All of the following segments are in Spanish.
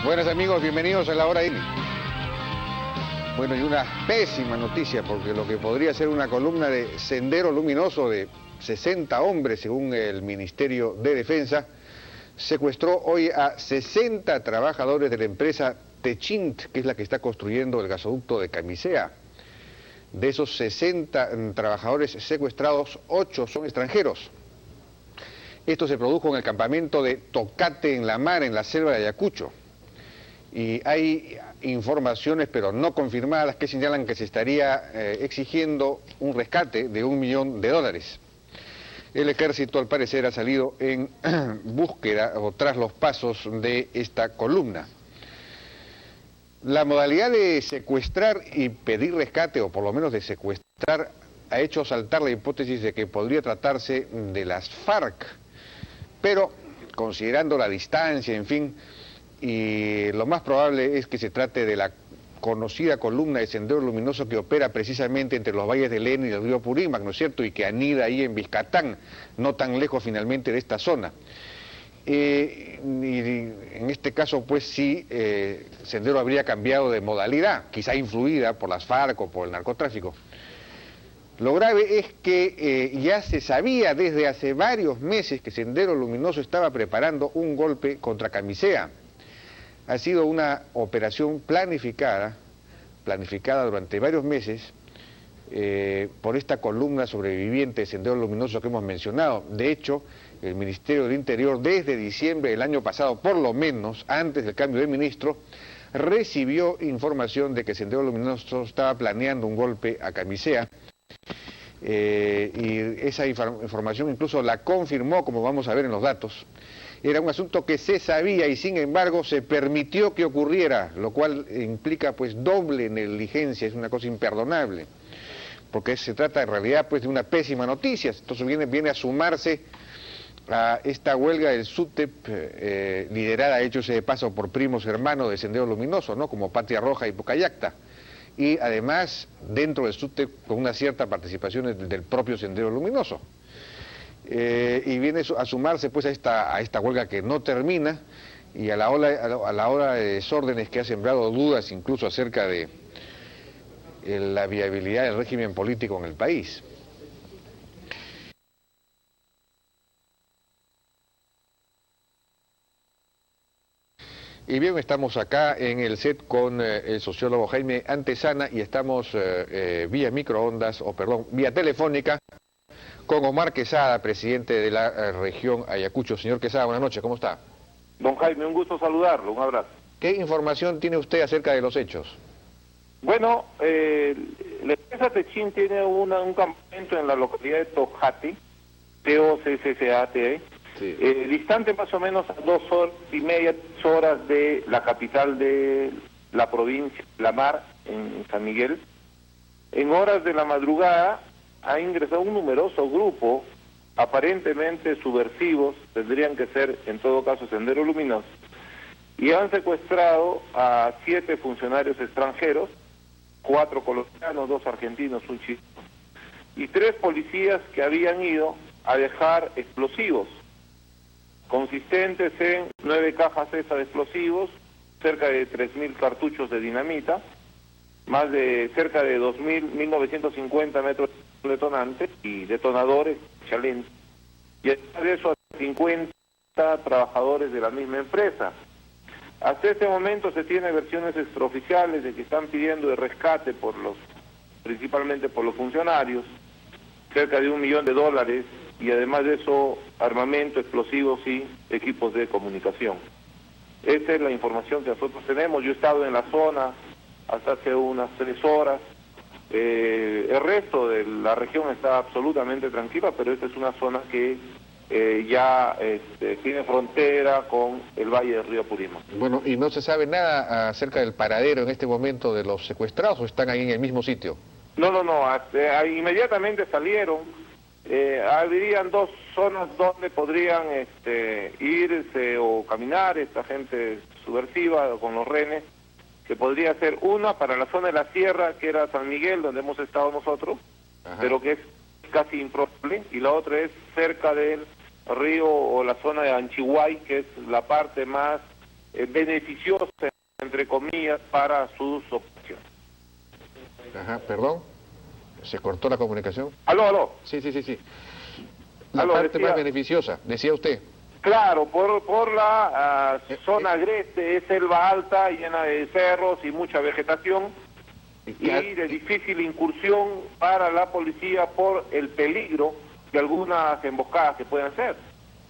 Buenas amigos, bienvenidos a la hora N. Bueno, y una pésima noticia, porque lo que podría ser una columna de Sendero Luminoso de 60 hombres, según el Ministerio de Defensa, secuestró hoy a 60 trabajadores de la empresa Techint, que es la que está construyendo el gasoducto de Camisea. De esos 60 trabajadores secuestrados, 8 son extranjeros. Esto se produjo en el campamento de Tocate en la Mar, en la selva de Ayacucho. Y hay informaciones, pero no confirmadas, que señalan que se estaría exigiendo un rescate de $1 millón. El ejército, al parecer, ha salido en búsqueda o tras los pasos de esta columna. La modalidad de secuestrar y pedir rescate, o por lo menos de secuestrar, ha hecho saltar la hipótesis de que podría tratarse de las FARC, pero considerando la distancia, en fin, y lo más probable es que se trate de la conocida columna de Sendero Luminoso que opera precisamente entre los valles del Eni y del río Purímac, ¿no es cierto?, y que anida ahí en Vizcatán, no tan lejos finalmente de esta zona. Y en este caso, pues sí, Sendero habría cambiado de modalidad, quizá influida por las FARC o por el narcotráfico. Lo grave es que ya se sabía desde hace varios meses que Sendero Luminoso estaba preparando un golpe contra Camisea. Ha sido una operación planificada durante varios meses por esta columna sobreviviente de Sendero Luminoso que hemos mencionado. De hecho, el Ministerio del Interior, desde diciembre del año pasado, por lo menos antes del cambio de ministro, recibió información de que Sendero Luminoso estaba planeando un golpe a Camisea. Y esa información incluso la confirmó, como vamos a ver en los datos. Era un asunto que se sabía y sin embargo se permitió que ocurriera, lo cual implica pues doble negligencia, es una cosa imperdonable, porque se trata en realidad pues de una pésima noticia. Entonces viene a sumarse a esta huelga del SUTEP, liderada, hecho ese de paso, por primos hermanos de Sendero Luminoso, ¿no?, como Patria Roja y Pucallacta, y además dentro del SUTEP con una cierta participación del propio Sendero Luminoso. Y viene a sumarse pues a esta huelga que no termina, y a la ola de desórdenes que ha sembrado dudas incluso acerca de la viabilidad del régimen político en el país. Y bien, estamos acá en el set con el sociólogo Jaime Antesana y estamos vía microondas, vía telefónica, con Omar Quesada, presidente de la región Ayacucho. Señor Quesada, buenas noches, ¿cómo está? Don Jaime, un gusto saludarlo, un abrazo. ¿Qué información tiene usted acerca de los hechos? Bueno, la empresa Techint tiene un campamento en la localidad de Tocate, T-O-C-C-A-T-E, sí. Distante más o menos a 2 horas y media, 3 horas de la capital de la provincia, La Mar, en San Miguel. En horas de la madrugada ha ingresado un numeroso grupo, aparentemente subversivos, tendrían que ser en todo caso Sendero Luminoso, y han secuestrado a 7 funcionarios extranjeros, 4 colombianos, 2 argentinos, un chileno, y 3 policías que habían ido a dejar explosivos, consistentes en 9 cajas de explosivos, cerca de 3.000 cartuchos de dinamita, más de cerca de 1.950 metros de detonantes y detonadores, chalentos, y además de eso a 50 trabajadores de la misma empresa. Hasta este momento se tiene versiones extraoficiales de que están pidiendo de rescate principalmente por los funcionarios, cerca de $1 millón, y además de eso armamento, explosivos y equipos de comunicación. Esta es la información que nosotros tenemos. Yo he estado en la zona hasta hace unas 3 horas. El resto de la región está absolutamente tranquila, pero esta es una zona que ya tiene frontera con el valle del río Purímac. Bueno, ¿y no se sabe nada acerca del paradero en este momento de los secuestrados o están ahí en el mismo sitio? No, inmediatamente salieron. Habrían 2 zonas donde podrían irse o caminar esta gente subversiva con los rehenes, que podría ser una para la zona de la sierra, que era San Miguel, donde hemos estado nosotros, ajá, pero que es casi improbable, y la otra es cerca del río o la zona de Anchihuay, que es la parte más beneficiosa, entre comillas, para sus opciones. Ajá, perdón, se cortó la comunicación. Aló. Sí. La Aló, parte decía, más beneficiosa, decía usted. Claro, por la zona agreste, es selva alta, llena de cerros y mucha vegetación, y de difícil incursión para la policía por el peligro de algunas emboscadas que puedan ser.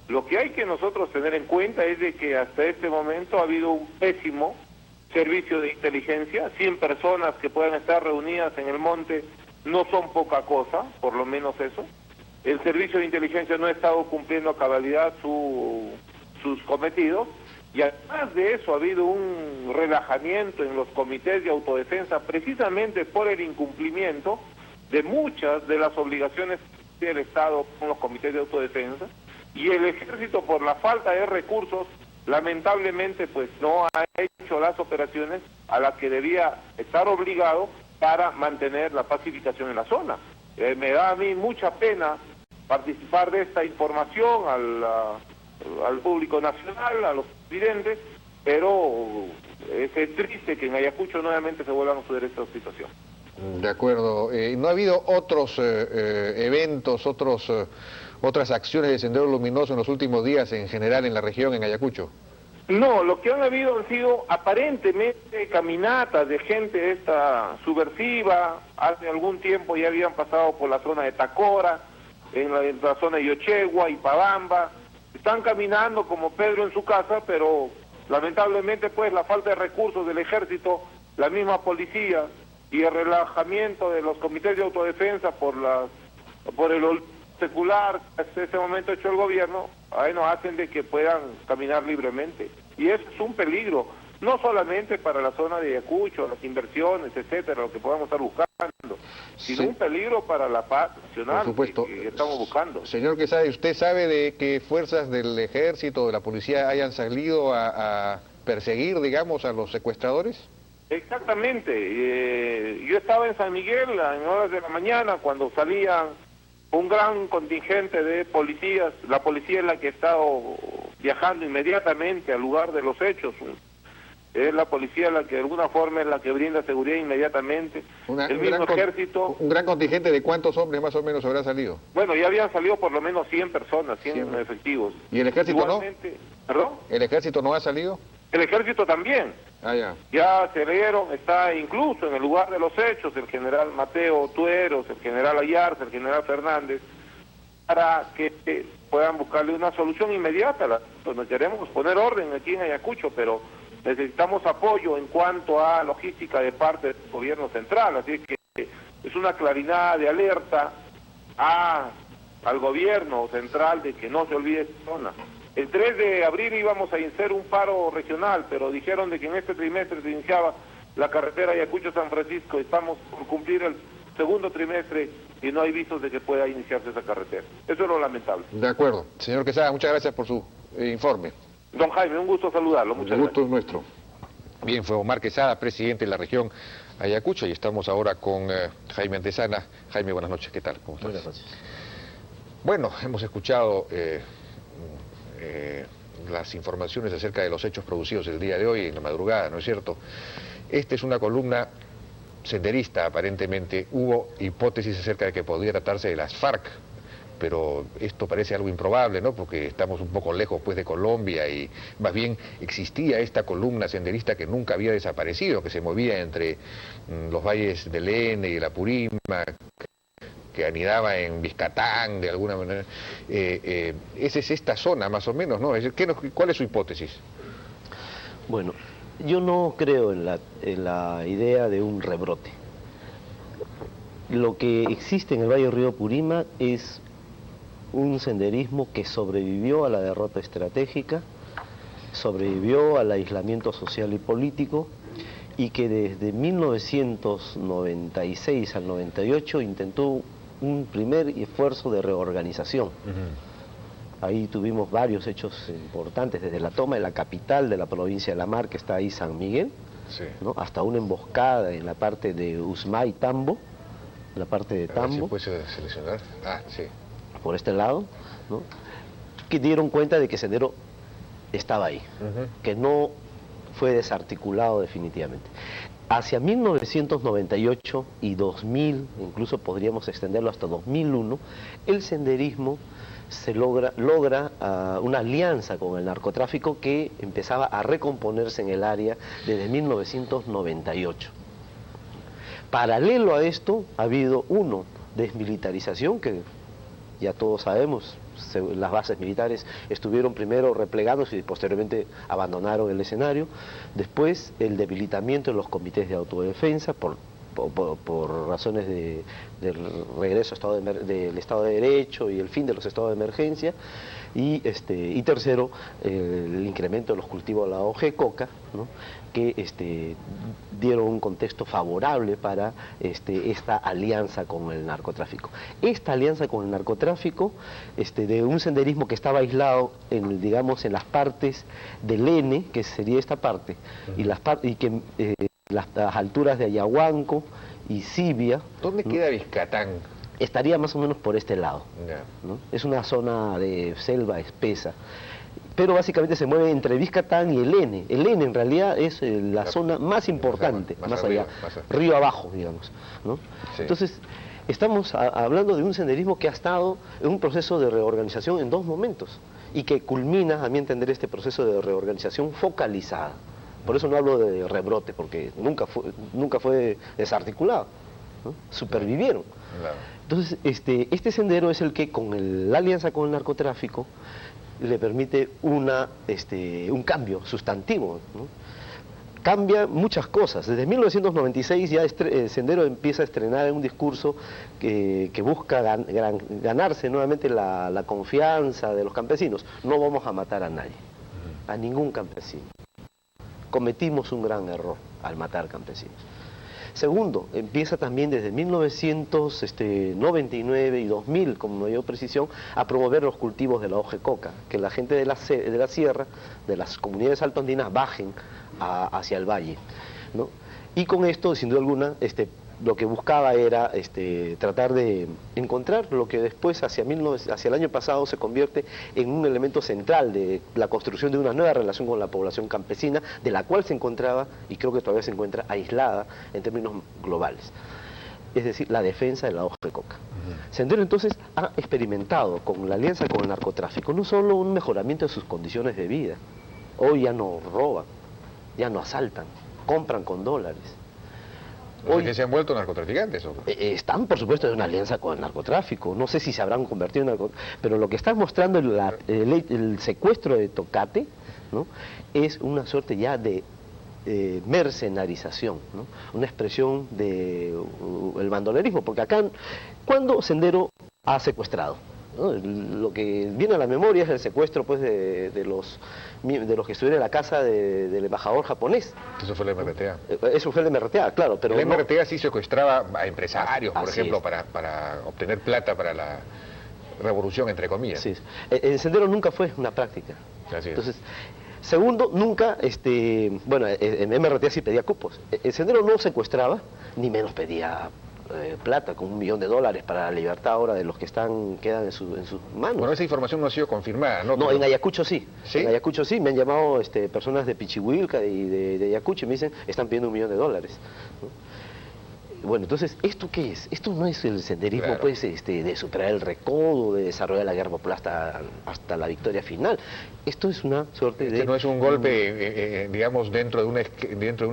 Lo que hay que nosotros tener en cuenta es de que hasta este momento ha habido un pésimo servicio de inteligencia. 100 personas que puedan estar reunidas en el monte no son poca cosa, por lo menos eso. El servicio de inteligencia no ha estado cumpliendo a cabalidad sus cometidos, y además de eso ha habido un relajamiento en los comités de autodefensa precisamente por el incumplimiento de muchas de las obligaciones del Estado con los comités de autodefensa, y el ejército, por la falta de recursos, lamentablemente pues no ha hecho las operaciones a las que debía estar obligado para mantener la pacificación en la zona. Me da a mí mucha pena participar de esta información al público nacional, a los presidentes, pero es triste que en Ayacucho nuevamente se vuelvan a suceder esta situación. De acuerdo. ¿No ha habido otros eventos, otras acciones de Sendero Luminoso en los últimos días en general en la región, en Ayacucho? No, lo que han habido han sido aparentemente caminatas de gente esta subversiva. Hace algún tiempo ya habían pasado por la zona de Tacora, en la zona de Yochegua y Pabamba. Están caminando como Pedro en su casa, pero lamentablemente pues la falta de recursos del ejército, la misma policía y el relajamiento de los comités de autodefensa por el secular que hasta ese momento ha hecho el gobierno, bueno, hacen de que puedan caminar libremente. Y eso es un peligro, no solamente para la zona de Ayacucho, las inversiones, etcétera, lo que podamos estar buscando, sino un peligro para la paz nacional, por supuesto, que estamos buscando. Señor Quesada, ¿usted sabe de que fuerzas del ejército, de la policía, hayan salido a perseguir, digamos, a los secuestradores? Exactamente. Yo estaba en San Miguel en horas de la mañana cuando salían un gran contingente de policías. La policía es la que ha estado viajando inmediatamente al lugar de los hechos. Es la policía la que de alguna forma es la que brinda seguridad inmediatamente. El mismo ejército. ¿Un gran contingente de cuántos hombres más o menos habrá salido? Bueno, ya habían salido por lo menos 100 personas, 100 efectivos. ¿Y el ejército igualmente, no? ¿Perdón? ¿El ejército no ha salido? El ejército también. Ya salieron, está incluso en el lugar de los hechos el general Mateo Tueros, el general Ayarza, el general Fernández, para que puedan buscarle una solución inmediata. Pues queremos poner orden aquí en Ayacucho, pero necesitamos apoyo en cuanto a logística de parte del gobierno central, así que es una claridad de alerta al gobierno central de que no se olvide esta zona. El 3 de abril íbamos a iniciar un paro regional, pero dijeron de que en este trimestre se iniciaba la carretera Ayacucho-San Francisco. Estamos por cumplir el segundo trimestre y no hay visos de que pueda iniciarse esa carretera. Eso es lo lamentable. De acuerdo. Señor Quesada, muchas gracias por su informe. Don Jaime, un gusto saludarlo. El gusto es nuestro. Bien, fue Omar Quesada, presidente de la región Ayacucho, y estamos ahora con Jaime Antesana. Jaime, buenas noches, ¿qué tal? ¿Cómo estás? Buenas noches. Bueno, hemos escuchado las informaciones acerca de los hechos producidos el día de hoy, en la madrugada, ¿no es cierto? Esta es una columna senderista, aparentemente. Hubo hipótesis acerca de que podía tratarse de las FARC, pero esto parece algo improbable, ¿no? Porque estamos un poco lejos, pues, de Colombia, y más bien existía esta columna senderista que nunca había desaparecido, que se movía entre los valles del Ene y de la Purímac, que anidaba en Vizcatán, de alguna manera. Esa es esta zona, más o menos, ¿no? ¿Cuál es su hipótesis? Bueno, yo no creo en la idea de un rebrote. Lo que existe en el Valle Río Purímac es un senderismo que sobrevivió a la derrota estratégica, sobrevivió al aislamiento social y político, y que desde 1996 al 98 intentó un primer esfuerzo de reorganización. Ahí tuvimos varios hechos importantes, desde la toma de la capital de la provincia de La Mar, que está ahí, San Miguel, sí, ¿no?, hasta una emboscada en la parte de Usmay, Tambo, la parte de Tambo. ¿Se puede seleccionar? Sí. Por este lado, ¿no?, que dieron cuenta de que Sendero estaba ahí, que no fue desarticulado definitivamente. Hacia 1998 y 2000, incluso podríamos extenderlo hasta 2001, el senderismo se logra una alianza con el narcotráfico que empezaba a recomponerse en el área desde 1998. Paralelo a esto ha habido desmilitarización, que ya todos sabemos, las bases militares estuvieron primero replegados y posteriormente abandonaron el escenario. Después el debilitamiento de los comités de autodefensa por razones del regreso del Estado de Derecho y el fin de los estados de emergencia. Y tercero, el incremento de los cultivos de la hoja de coca, ¿no?, que dieron un contexto favorable para esta alianza con el narcotráfico. Esta alianza con el narcotráfico, de un senderismo que estaba aislado en las partes del N, que sería esta parte, y las alturas de Ayahuanco y Sibia. ¿Dónde queda Vizcatán? Estaría más o menos por este lado, ¿no? Es una zona de selva espesa, pero básicamente se mueve entre Vizcatán y el N. El N en realidad es la zona más importante, más allá, río abajo, digamos, ¿no? Sí. Entonces, estamos hablando de un senderismo que ha estado en un proceso de reorganización en dos momentos, y que culmina, a mi entender, este proceso de reorganización focalizada. Por eso no hablo de rebrote, porque nunca fue desarticulado, ¿no? Supervivieron. Claro. Entonces, este sendero es el que, con la alianza con el narcotráfico, le permite un cambio sustantivo, ¿no? Cambia muchas cosas. Desde 1996 ya el sendero empieza a estrenar un discurso que busca ganarse nuevamente la confianza de los campesinos. No vamos a matar a nadie, a ningún campesino. Cometimos un gran error al matar campesinos. Segundo, empieza también desde 1999 y 2000, con mayor precisión, a promover los cultivos de la hoja de coca, que la gente de la sierra, de las comunidades altoandinas, bajen hacia el valle, ¿no? Y con esto, sin duda alguna, lo que buscaba era tratar de encontrar lo que después, hacia el año pasado, se convierte en un elemento central de la construcción de una nueva relación con la población campesina, de la cual se encontraba, y creo que todavía se encuentra, aislada en términos globales. Es decir, la defensa de la hoja de coca. Sendero entonces ha experimentado, con la alianza con el narcotráfico, no solo un mejoramiento de sus condiciones de vida. Hoy ya no roban, ya no asaltan, compran con dólares. Hoy, ¿que se han vuelto narcotraficantes? ¿O? Están, por supuesto, en una alianza con el narcotráfico. No sé si se habrán convertido en narcotráfico, pero lo que está mostrando el secuestro de Tocate, ¿no?, es una suerte ya de mercenarización, ¿no?, una expresión del bandolerismo, porque acá, ¿cuándo Sendero ha secuestrado? ¿No? Lo que viene a la memoria es el secuestro, pues, de los que estuvieron en la casa del embajador japonés. Eso fue el MRTA. Eso fue el MRTA, claro. Pero el MRTA sí secuestraba a empresarios, por ejemplo, para obtener plata para la revolución, entre comillas. Sí. El Sendero nunca fue una práctica. Así es. Entonces, segundo, nunca, el MRTA sí pedía cupos. El Sendero no secuestraba, ni menos pedía plata, con $1 millón para la libertad ahora de los que quedan en sus manos. Bueno, esa información no ha sido confirmada, ¿no? No, en Ayacucho sí. ¿Sí? En Ayacucho sí, me han llamado personas de Pichihuilca y de Ayacucho y me dicen, están pidiendo $1 millón, ¿no? Bueno, entonces, ¿esto qué es? Esto no es el senderismo, claro, pues, de superar el recodo, de desarrollar la guerra popular hasta la victoria final. Esto es una suerte de... no es un golpe, digamos, dentro de una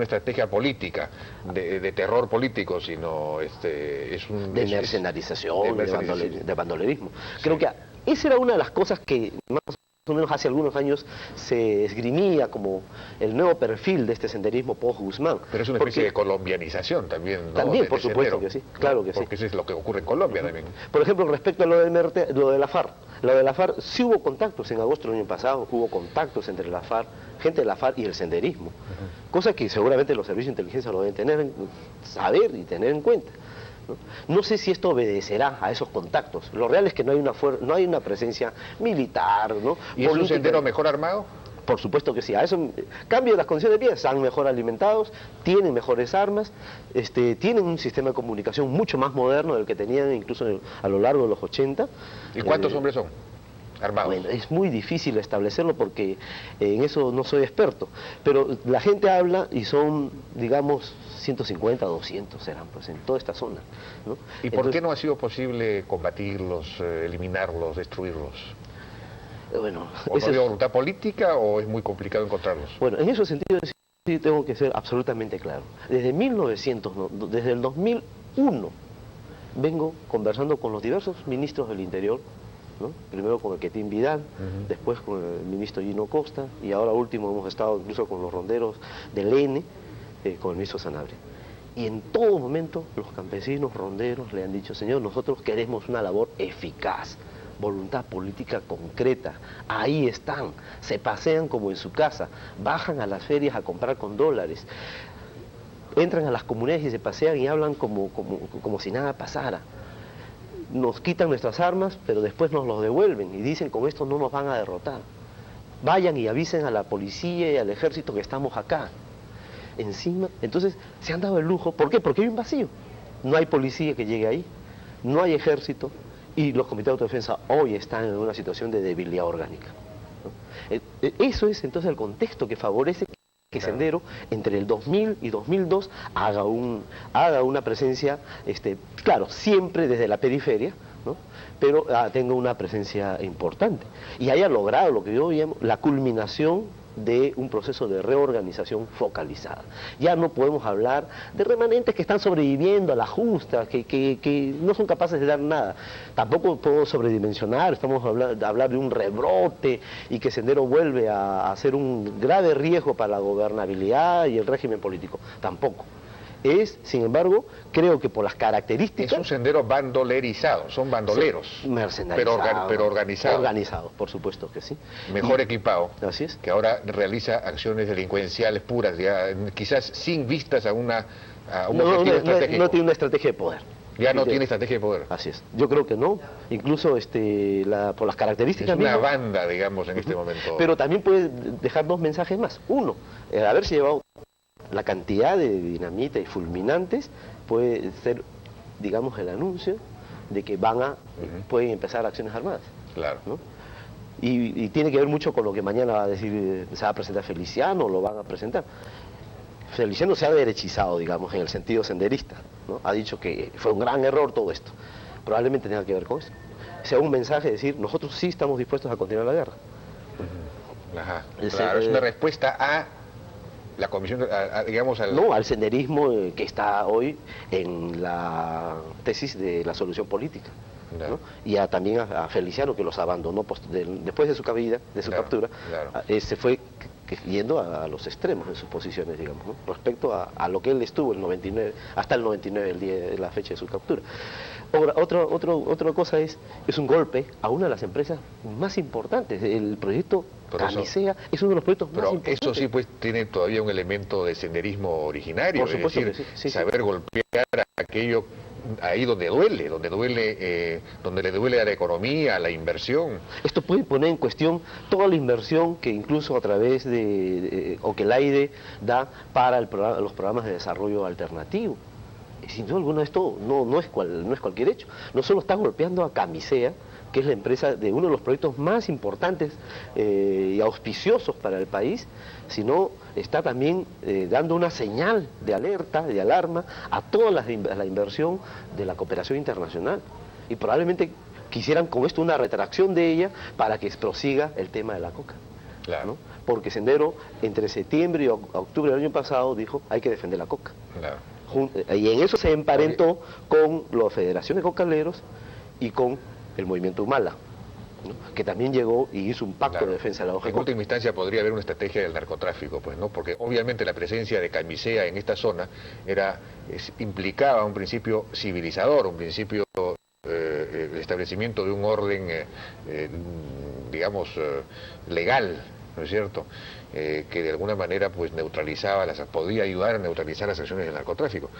estrategia política, de terror político, sino es un... De mercenarización, de bandolerismo. Sí. Creo que esa era una de las cosas que más o menos hace algunos años se esgrimía como el nuevo perfil de este senderismo post-Guzmán. Pero es una especie de colombianización también, ¿no? También, por supuesto que sí, claro que sí. Porque eso es lo que ocurre en Colombia también. Por ejemplo, respecto a lo de la FARC. Lo de la FARC, sí hubo contactos en agosto del año pasado, hubo contactos entre la FARC, gente de la FARC y el senderismo. Cosa que seguramente los servicios de inteligencia lo deben saber y tener en cuenta. No sé si esto obedecerá a esos contactos. Lo real es que no hay una presencia militar, ¿no? ¿Y es un sendero mejor armado? Por supuesto que sí. A eso cambio las condiciones de vida, están mejor alimentados, tienen mejores armas, tienen un sistema de comunicación mucho más moderno del que tenían incluso a lo largo de los 80. ¿Y cuántos hombres son? armados. Bueno, es muy difícil establecerlo porque en eso no soy experto, pero la gente habla y son, digamos, 150, 200 serán, pues, en toda esta zona, ¿no? ¿Y por qué no ha sido posible combatirlos, eliminarlos, destruirlos? Bueno, ¿O no había voluntad política o es muy complicado encontrarlos? Bueno, en ese sentido sí tengo que ser absolutamente claro. Desde desde el 2001, vengo conversando con los diversos ministros del Interior, ¿no? Primero con el Quetín Vidal, después con el ministro Gino Costa, y ahora último hemos estado incluso con los ronderos del ENE, con el ministro Sanabria. Y en todo momento los campesinos ronderos le han dicho: señor, nosotros queremos una labor eficaz, voluntad política concreta. Ahí están, se pasean como en su casa, bajan a las ferias a comprar con dólares, entran a las comunidades y se pasean y hablan como si nada pasara. Nos quitan nuestras armas, pero después nos los devuelven y dicen: con esto no nos van a derrotar. Vayan y avisen a la policía y al ejército que estamos acá. Encima, entonces se han dado el lujo. ¿Por qué? Porque hay un vacío. No hay policía que llegue ahí, no hay ejército, y los comités de autodefensa hoy están en una situación de debilidad orgánica, ¿no? Eso es entonces el contexto que favorece que Sendero entre el 2000 y 2002 haga una presencia, claro, siempre desde la periferia, ¿no? Pero tenga una presencia importante y haya logrado lo que yo llamo la culminación de un proceso de reorganización focalizada. Ya no podemos hablar de remanentes que están sobreviviendo a la justa, que no son capaces de dar nada. Tampoco podemos sobredimensionar, estamos hablar de un rebrote y que Sendero vuelve a ser un grave riesgo para la gobernabilidad y el régimen político. Tampoco. Sin embargo, creo que por las características... Es un Sendero bandolerizado, son bandoleros. Sí, mercenarizados. Pero organizados. Organizados, por supuesto que sí. Mejor equipado. Así es. Que ahora realiza acciones delincuenciales puras, ya, quizás sin vistas a un objetivo estratégico. No tiene una estrategia de poder. Ya no tiene estrategia de poder. Así es. Yo creo que no. Incluso por las características... Es una banda, digamos, en este momento. Pero también puede dejar dos mensajes más. Uno, haberse llevado la cantidad de dinamita y fulminantes puede ser, digamos, el anuncio de que pueden empezar acciones armadas. Claro. ¿No? Y tiene que ver mucho con lo que mañana va a decir, se va a presentar Feliciano, lo van a presentar. Feliciano se ha derechizado, digamos, en el sentido senderista, ¿no? Ha dicho que fue un gran error todo esto. Probablemente tenga que ver con eso. Sea un mensaje de decir: nosotros sí estamos dispuestos a continuar la guerra. Ajá. Claro, es una respuesta a la comisión, digamos, al senderismo que está hoy en la tesis de la solución política, ¿no? Y también a Feliciano, que los abandonó después de su captura, se fue yendo a los extremos de sus posiciones, digamos, ¿no? Respecto a lo que él estuvo hasta el 99, el día de la fecha de su captura. Ahora, otra cosa es un golpe a una de las empresas más importantes. El proyecto Camisea es uno de los proyectos más importantes. Pero eso sí, pues, tiene todavía un elemento de senderismo originario. Por supuesto, es decir, que sí, saber golpear aquello ahí donde duele, donde le duele a la economía, a la inversión. Esto puede poner en cuestión toda la inversión que incluso a través o que el AIDE da para los programas de desarrollo alternativo. Y sin duda alguna esto no es cualquier hecho. No solo está golpeando a Camisea, que es la empresa de uno de los proyectos más importantes y auspiciosos para el país, sino está también dando una señal de alerta, de alarma a toda la inversión de la cooperación internacional. Y probablemente quisieran con esto una retracción de ella para que prosiga el tema de la coca. Claro. ¿No? Porque Sendero, entre septiembre y octubre del año pasado, dijo: hay que defender la coca. Claro. Y en eso se emparentó con la Federación de Cocaleros y con el movimiento Humala, ¿no? Que también llegó y hizo un pacto de defensa de la hoja. En última instancia podría haber una estrategia del narcotráfico, pues, ¿no? Porque obviamente la presencia de Camisea en esta zona implicaba un principio civilizador, un principio el establecimiento de un orden, digamos, legal, ¿no es cierto? Que de alguna manera pues podía ayudar a neutralizar las acciones del narcotráfico.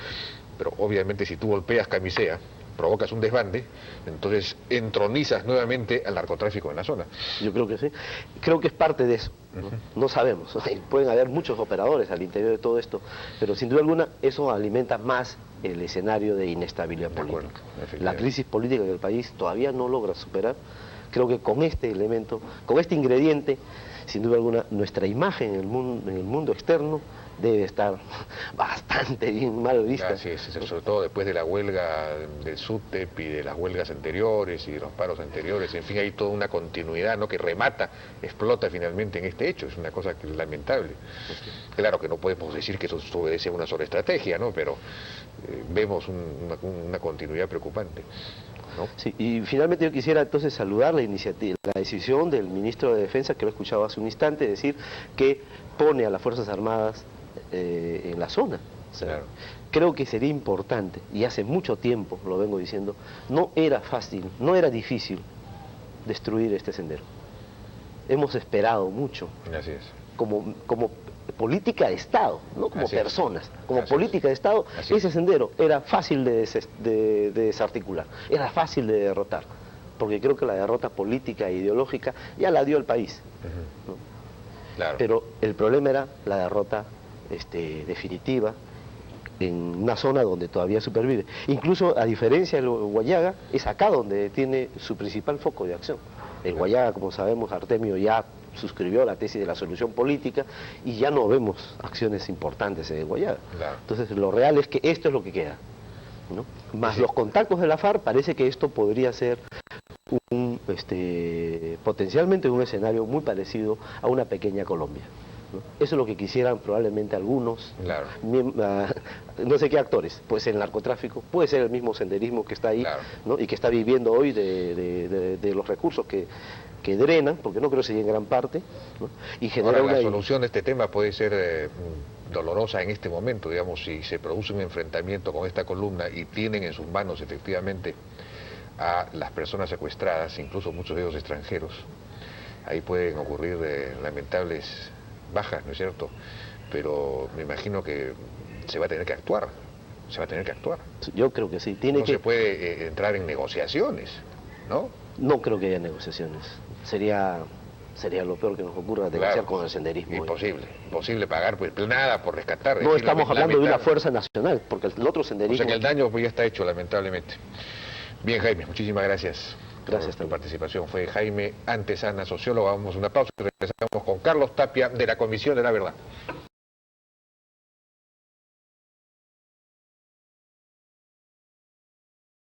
Pero obviamente si tú golpeas Camisea, provocas un desbande, entonces entronizas nuevamente al narcotráfico en la zona. Yo creo que sí. Creo que es parte de eso. No sabemos. Pueden haber muchos operadores al interior de todo esto, pero sin duda alguna eso alimenta más el escenario de inestabilidad política. La crisis política que el país todavía no logra superar creo que con este elemento, con este ingrediente, sin duda alguna, nuestra imagen en el mundo externo debe estar bastante bien mal vista. Así es, sobre todo después de la huelga del SUTEP y de las huelgas anteriores y de los paros anteriores, en fin, hay toda una continuidad, ¿no?, que remata, explota finalmente en este hecho, es una cosa que es lamentable. Claro que no podemos decir que eso obedece a una sola estrategia, ¿no?, pero vemos una continuidad preocupante, ¿no? Sí, y finalmente yo quisiera entonces saludar la iniciativa, la decisión del ministro de Defensa, que lo he escuchado hace un instante, decir que pone a las Fuerzas Armadas en la zona. O sea, claro. Creo que sería importante, y hace mucho tiempo lo vengo diciendo, no era fácil, no era difícil destruir este sendero. Hemos esperado mucho. Así es. Como política de Estado, no como Así personas, como Así política de Estado, Así ese sendero era fácil de desarticular, era fácil de derrotar, porque creo que la derrota política e ideológica ya la dio el país. ¿No? Claro. Pero el problema era la derrota definitiva en una zona donde todavía supervive. Incluso, a diferencia del Huallaga, es acá donde tiene su principal foco de acción. El Huallaga, como sabemos, Artemio ya suscribió la tesis de la solución política y ya no vemos acciones importantes en el Huallaga. Claro. Entonces, lo real es que esto es lo que queda, ¿no? Más los contactos de la FARC, parece que esto podría ser potencialmente un escenario muy parecido a una pequeña Colombia, ¿no? Eso es lo que quisieran probablemente algunos, claro, no sé qué actores, puede ser el narcotráfico, puede ser el mismo senderismo que está ahí, claro, ¿no?, y que está viviendo hoy de los recursos que drenan, porque no creo que sea en gran parte, ¿no? Y genera la solución de este tema puede ser dolorosa en este momento, digamos, si se produce un enfrentamiento con esta columna y tienen en sus manos efectivamente a las personas secuestradas, incluso muchos de ellos extranjeros, ahí pueden ocurrir lamentables bajas, ¿no es cierto? Pero me imagino que se va a tener que actuar, Yo creo que sí. No se puede entrar en negociaciones, ¿no? No creo que haya negociaciones. Sería lo peor que nos ocurra, negociar con el senderismo. Imposible pagar pues nada por rescatar. No estamos hablando de una fuerza nacional, porque el otro senderismo... O sea que el daño pues ya está hecho, lamentablemente. Bien, Jaime, muchísimas gracias. Gracias por tu participación. Fue Jaime Antezana, sociólogo. Vamos a una pausa y regresamos con Carlos Tapia de la Comisión de la Verdad.